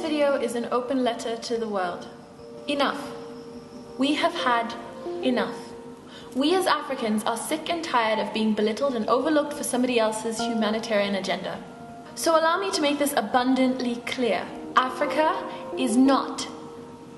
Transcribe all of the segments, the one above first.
video is an open letter to the world. Enough. We have had enough. We as Africans are sick and tired of being belittled and overlooked for somebody else's humanitarian agenda. So allow me to make this abundantly clear. Africa is not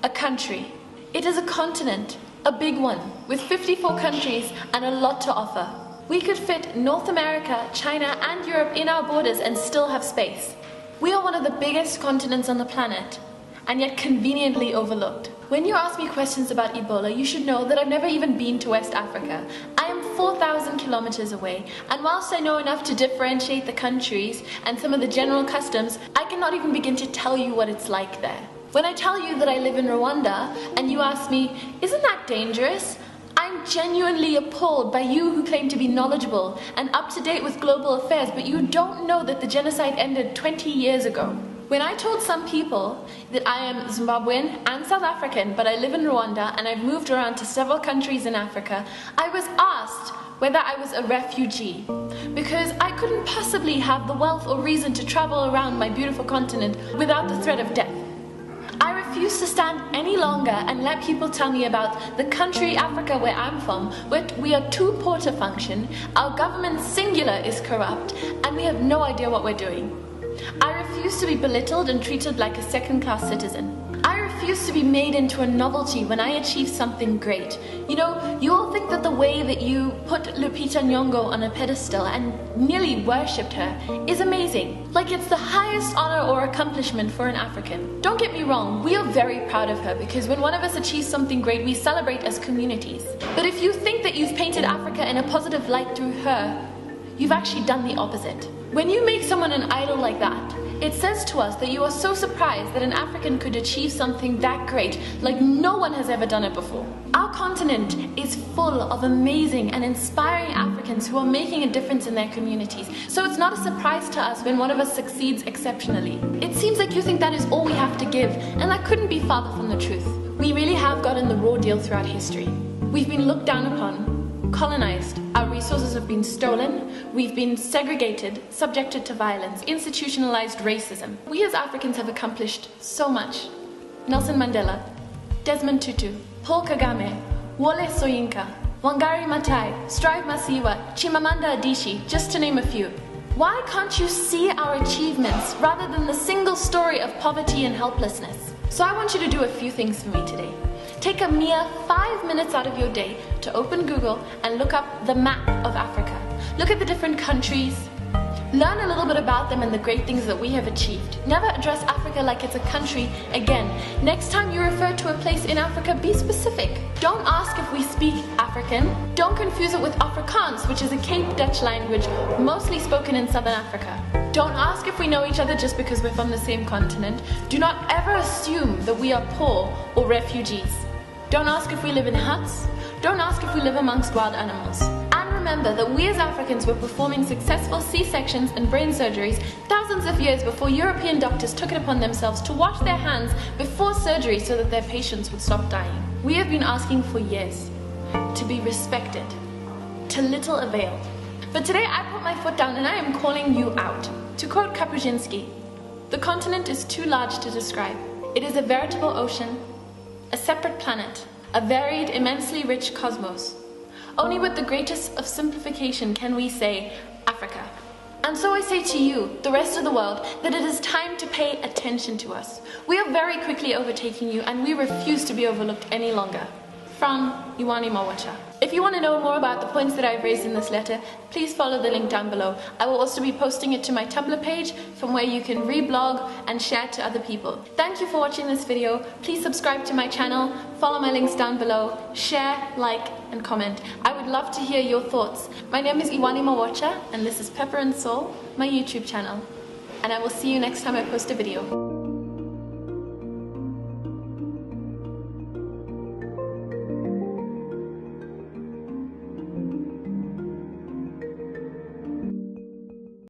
a country. It is a continent, a big one, with 54 countries and a lot to offer. We could fit North America, China, and Europe in our borders and still have space. We are one of the biggest continents on the planet, and yet conveniently overlooked. When you ask me questions about Ebola, you should know that I've never even been to West Africa. I am 4,000 kilometers away, and whilst I know enough to differentiate the countries and some of the general customs, I cannot even begin to tell you what it's like there. When I tell you that I live in Rwanda, and you ask me, isn't that dangerous? I'm genuinely appalled by you who claim to be knowledgeable and up to date with global affairs, but you don't know that the genocide ended 20 years ago. When I told some people that I am Zimbabwean and South African, but I live in Rwanda and I've moved around to several countries in Africa, I was asked whether I was a refugee, because I couldn't possibly have the wealth or reason to travel around my beautiful continent without the threat of death. I refuse to stand any longer and let people tell me about the country Africa where I'm from, where we are too poor to function, our government singular is corrupt, and we have no idea what we're doing. I refuse to be belittled and treated like a second-class citizen. I refuse to be made into a novelty when I achieve something great. You know, you all think that the way that you put Lupita Nyong'o on a pedestal and nearly worshipped her is amazing. Like it's the highest honor or accomplishment for an African. Don't get me wrong, we are very proud of her because when one of us achieves something great, we celebrate as communities. But if you think that you've painted Africa in a positive light through her, you've actually done the opposite. When you make someone an idol like that, it says to us that you are so surprised that an African could achieve something that great, like no one has ever done it before. Our continent is full of amazing and inspiring Africans who are making a difference in their communities. So it's not a surprise to us when one of us succeeds exceptionally. It seems like you think that is all we have to give, and that couldn't be farther from the truth. We really have gotten the raw deal throughout history. We've been looked down upon, colonized, our resources have been stolen, we've been segregated, subjected to violence, institutionalized racism. We as Africans have accomplished so much. Nelson Mandela, Desmond Tutu, Paul Kagame, Wole Soyinka, Wangari Maathai, Strive Masiyiwa, Chimamanda Adichie, just to name a few. Why can't you see our achievements rather than the single story of poverty and helplessness? So I want you to do a few things for me today. Take a mere 5 minutes out of your day to open Google and look up the map of Africa. Look at the different countries. Learn a little bit about them and the great things that we have achieved. Never address Africa like it's a country again. Next time you refer to a place in Africa, be specific. Don't ask if we speak African. Don't confuse it with Afrikaans, which is a Cape Dutch language mostly spoken in Southern Africa. Don't ask if we know each other just because we're from the same continent. Do not ever assume that we are poor or refugees. Don't ask if we live in huts. Don't ask if we live amongst wild animals. And remember that we as Africans were performing successful C-sections and brain surgeries thousands of years before European doctors took it upon themselves to wash their hands before surgery so that their patients would stop dying. We have been asking for years to be respected, to little avail. But today I put my foot down and I am calling you out. To quote Kapuscinski, "The continent is too large to describe. It is a veritable ocean, a separate planet, a varied, immensely rich cosmos. Only with the greatest of simplification can we say Africa." And so I say to you, the rest of the world, that it is time to pay attention to us. We are very quickly overtaking you and we refuse to be overlooked any longer. From Iwani Mawacha. If you want to know more about the points that I've raised in this letter, please follow the link down below. I will also be posting it to my Tumblr page from where you can reblog and share it to other people. Thank you for watching this video. Please subscribe to my channel, follow my links down below, share, like, and comment. I would love to hear your thoughts. My name is Iwani Mawacha and this is Pepper and Soul, my YouTube channel. And I will see you next time I post a video.